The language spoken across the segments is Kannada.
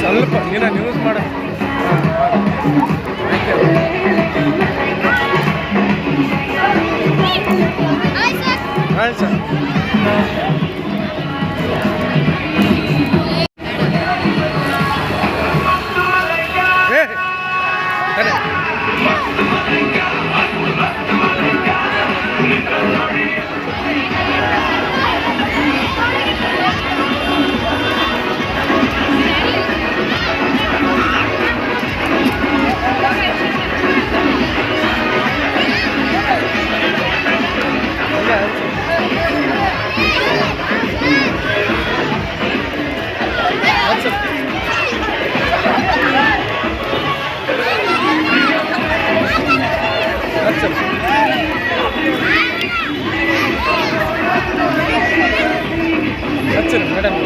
ಸ್ವಲ್ಪ ನೀನು ನ್ಯೂಸ್ ಮಾಡ ಹಾಯ್ ಸರ್ ಮೇಡಮ್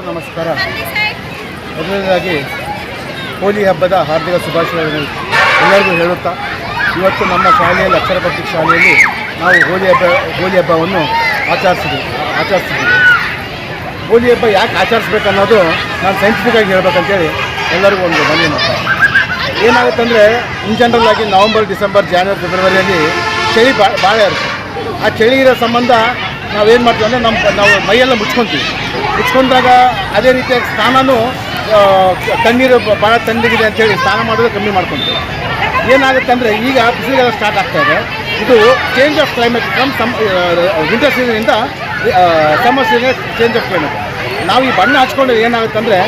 ನಮಸ್ಕಾರ. ಮೊದಲನೇದಾಗಿ ಹೋಲಿ ಹಬ್ಬದ ಹಾರ್ದಿಕ ಶುಭಾಶಯಗಳನ್ನು ಎಲ್ಲರಿಗೂ ಹೇಳುತ್ತಾ, ಇವತ್ತು ನಮ್ಮ ಶಾಲೆಯಲ್ಲಿ ಅಕ್ಷರ ಪತ್ರಿಕೆ ಶಾಲೆಯಲ್ಲಿ ನಾವು ಹೋಲಿ ಹಬ್ಬವನ್ನು ಆಚರಿಸ್ತಿದ್ದೀವಿ. ಹೋಲಿ ಹಬ್ಬ ಯಾಕೆ ಆಚರಿಸ್ಬೇಕನ್ನೋದು ನಾನು ಸೈಂಟಿಫಿಕ್ಕಾಗಿ ಹೇಳ್ಬೇಕಂತೇಳಿ ಎಲ್ಲರಿಗೂ ಒಂದು ಮನವಿ ಮಾಡ್ತಾರೆ. ಏನಾಗುತ್ತಂದರೆ ಇನ್ ಜನರಲ್ ಆಗಿ ನವಂಬರ್, ಡಿಸೆಂಬರ್, ಜಾನ್ವರಿ, ಫೆಬ್ರವರಿಯಲ್ಲಿ ಚಳಿ ಭಾಳ ಇರುತ್ತೆ. ಆ ಚಳಿ ಇರೋ ಸಂಬಂಧ ನಾವೇನು ಮಾಡ್ತೀವಿ ಅಂದರೆ ನಾವು ಮೈಯೆಲ್ಲ ಮುಚ್ಕೊಂಡಾಗ ಅದೇ ರೀತಿಯಾಗಿ ಸ್ನಾನನೂ ತಣ್ಣೀರು ಭಾಳ ತಣ್ಣಗಿದೆ ಅಂಥೇಳಿ ಸ್ನಾನ ಮಾಡೋದು ಕಮ್ಮಿ ಮಾಡ್ಕೊತೀವಿ. ಏನಾಗುತ್ತೆ ಅಂದರೆ ಈಗ ಬಿಸಿಲಿಗೆಲ್ಲ ಸ್ಟಾರ್ಟ್ ಆಗ್ತಾಯಿದೆ. ಇದು change of climate from winter ಸೀಸನಿಂದ summer season change of climate. ನಾವು ಈ ಬಣ್ಣ ಹಚ್ಕೊಂಡು ಏನಾಗುತ್ತೆ ಅಂದರೆ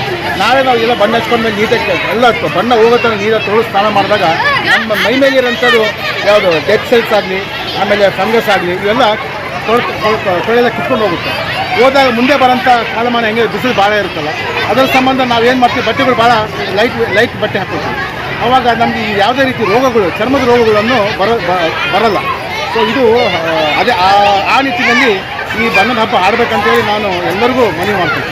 ನಾಳೆ ನಾವು ಎಲ್ಲ ಬಣ್ಣ ಹಚ್ಕೊಂಡ್ಮೇಲೆ ನೀಟಾಗಿ ಎಲ್ಲ ಬಣ್ಣ ಹೋಗೋ ಥರ ನೀರಲ್ಲಿ ತೊಳೆದು ಸ್ನಾನ ಮಾಡಿದಾಗ ನಮ್ಮ ಮೈ ಮೇಲಿರೋಂಥದ್ದು ಯಾವುದು ಡೆಡ್ ಸೆಲ್ಸ್ ಆಗಲಿ, ಆಮೇಲೆ ಫಂಗಸ್ ಆಗಲಿ, ಇವೆಲ್ಲ ತೊಳೆಲ್ಲ ಕಿತ್ಕೊಂಡು ಹೋಗುತ್ತೆ. ಹೋದಾಗ ಮುಂದೆ ಬರೋಂಥ ಕಾಲಮಾನ ಹೆಂಗೆ ಬಿಸಿಲು ಭಾಳ ಇರುತ್ತಲ್ಲ, ಅದರ ಸಂಬಂಧ ನಾವೇನು ಮಾಡ್ತೀವಿ, ಬಟ್ಟೆಗಳು ಭಾಳ ಲೈಟ್ ಬಟ್ಟೆ ಹಾಕ್ಕೊಳ್ತೀವಿ. ಆವಾಗ ನಮಗೆ ಯಾವುದೇ ರೀತಿ ರೋಗಗಳು, ಚರ್ಮದ ರೋಗಗಳನ್ನು ಬರಲ್ಲ. ಸೊ ಇದು ಅದೇ ಆ ನಿಟ್ಟಿನಲ್ಲಿ ಈ ಬಣ್ಣದ ಹಬ್ಬ ಆಡಬೇಕಂತೇಳಿ ನಾನು ಎಲ್ಲರಿಗೂ ಮನವಿ ಮಾಡ್ತೀನಿ.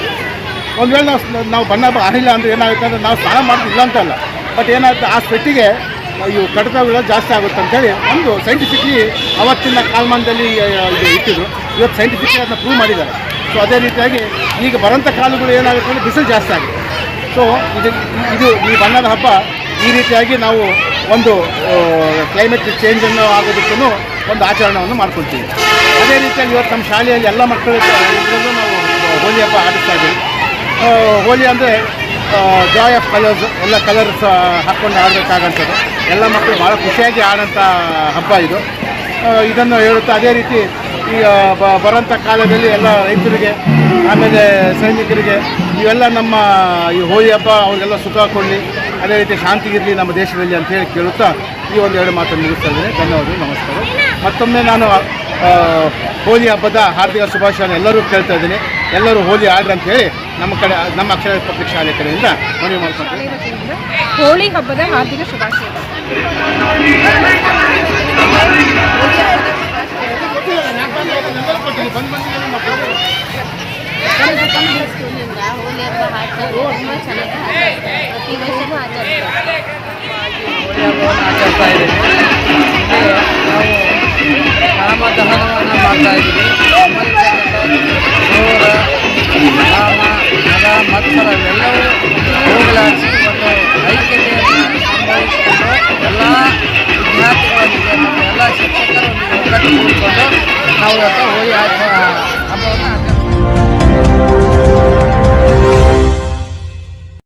ಒಂದು ವೇಳೆ ನಾವು ಬಣ್ಣ ಹಬ್ಬ ಆಡಿಲ್ಲ ಅಂದರೆ ಏನಾಗುತ್ತೆ ಅಂದರೆ ನಾವು ಸ್ನಾನ ಮಾಡೋದಿಲ್ಲ ಅಂತ ಅಲ್ಲ, ಬಟ್ ಏನಾಗುತ್ತೆ ಆ ಸ್ವೆಟ್ಟಿಗೆ ಇವು ಕಡಿತಗಳು ಜಾಸ್ತಿ ಆಗುತ್ತೆ ಅಂತೇಳಿ ಒಂದು ಸೈಂಟಿಫಿಕ್ಲಿ ಅವತ್ತಿನ ಕಾಲಮಾನದಲ್ಲಿ ಇದು ಇಟ್ಟಿದ್ರು. ಇವತ್ತು ಸೈಂಟಿಫಿಕ್ಲಿ ಅದನ್ನ ಪ್ರೂವ್ ಮಾಡಿದ್ದಾರೆ. ಸೊ ಅದೇ ರೀತಿಯಾಗಿ ಈಗ ಬರೋಂಥ ಕಾಲಗಳು ಏನಾಗುತ್ತೆ ಅಂದರೆ ಬಿಸಿಲು ಜಾಸ್ತಿ ಆಗುತ್ತೆ. ಸೊ ಇದು ಈ ಬಣ್ಣದ ಹಬ್ಬ ಈ ರೀತಿಯಾಗಿ ನಾವು ಒಂದು ಕ್ಲೈಮೇಟ್ ಚೇಂಜನ್ನು ಆಗೋದಕ್ಕೂ ಒಂದು ಆಚರಣೆಯನ್ನು ಮಾಡ್ಕೊಳ್ತೀವಿ. ಅದೇ ರೀತಿಯಾಗಿ ಇವತ್ತು ನಮ್ಮ ಶಾಲೆಯಲ್ಲಿ ಎಲ್ಲ ಮಕ್ಕಳು ಇದರಲ್ಲೂ ನಾವು ಹೋಲಿ ಹಬ್ಬ ಆಡಿಸ್ತಾ ಇದ್ದೀವಿ. ಹೋಲಿ ಅಂದರೆ ಜಾಯ್ ಆಫ್ ಕಲರ್ಸ್, ಎಲ್ಲ ಕಲರ್ಸ್ ಹಾಕ್ಕೊಂಡು ಆಡಬೇಕಾಗಂಥದ್ದು. ಎಲ್ಲ ಮಕ್ಕಳು ಭಾಳ ಖುಷಿಯಾಗಿ ಆಡೋಂಥ ಹಬ್ಬ ಇದು. ಇದನ್ನು ಹೇಳುತ್ತಾ ಅದೇ ರೀತಿ ಈಗ ಬರೋಂಥ ಕಾಲದಲ್ಲಿ ಎಲ್ಲ ರೈತರಿಗೆ, ಆಮೇಲೆ ಸೈನಿಕರಿಗೆ, ಇವೆಲ್ಲ ನಮ್ಮ ಈ ಹೋಳಿ ಹಬ್ಬ ಅವ್ರಿಗೆಲ್ಲ ಸುಖ ಕೊಡಲಿ, ಅದೇ ರೀತಿ ಶಾಂತಿ ಇರಲಿ ನಮ್ಮ ದೇಶದಲ್ಲಿ ಅಂತೇಳಿ ಕೇಳುತ್ತಾ ಈ ಒಂದೆರಡು ಮಾತನ್ನು ಮುಗಿಸ್ತಾ ಇದ್ದೇನೆ. ಧನ್ಯವಾದಗಳು, ನಮಸ್ಕಾರ. ಮತ್ತೊಮ್ಮೆ ನಾನು ಹೋಲಿ ಹಬ್ಬದ ಹಾರ್ದಿಕ ಶುಭಾಶಯನ ಎಲ್ಲರೂ ಕೇಳ್ತಾ ಇದ್ದೀನಿ. ಎಲ್ಲರೂ ಹೋಲಿ ಆಡ್ರಿ ಅಂತ ಹೇಳಿ ನಮ್ಮ ಅಕ್ಷರ ಪಬ್ಲಿಕ್ ಶಾಲೆ ಕಡೆಯಿಂದ ಮನವಿ ಮಾಡ್ಕೊಳ್ತೀನಿ. ಹೋಳಿ ಹಬ್ಬದ ಹಾರ್ದಿಕ ಶುಭಾಶಯಗಳು. ಹೋಲಿ ಹಬ್ಬ ತುಂಬ ಚೆನ್ನಾಗಿ ಪ್ರತಿ ವರ್ಷವೂ ಆಚರಿಸ್ತಾರೆ. ಹೋಳಿ ಹಬ್ಬವನ್ನು ಆಚರಿಸ್ತಾ ಇದ್ದೀವಿ. ನಾವು ರಾಮ ದಹನವನ್ನು ಮಾಡ್ತಾ ಇದ್ದೀವಿ. ಕ್ರೂರ ಕಾಮ ಮದ ಮತ್ಸರವೆಲ್ಲವೂ ಹೋಗಲಾಡಿಸಿ ಒಂದು ಐಕ್ಯತೆಯನ್ನು ಸಂಭವಿಸಿಕೊಂಡು ಎಲ್ಲ ವಿದ್ಯಾರ್ಥಿಗಳೊಂದಿಗೆ ಮತ್ತು ಎಲ್ಲ ಶಿಕ್ಷಕರೊಂದಿಗೆ ಒಗ್ಗಟ್ಟು ಕೂಡಿಕೊಂಡು ನಾವು ಇವತ್ತು ಹೋಳಿ ಹಬ್ಬವನ್ನು ಆಚರಿಸ್ತೀವಿ.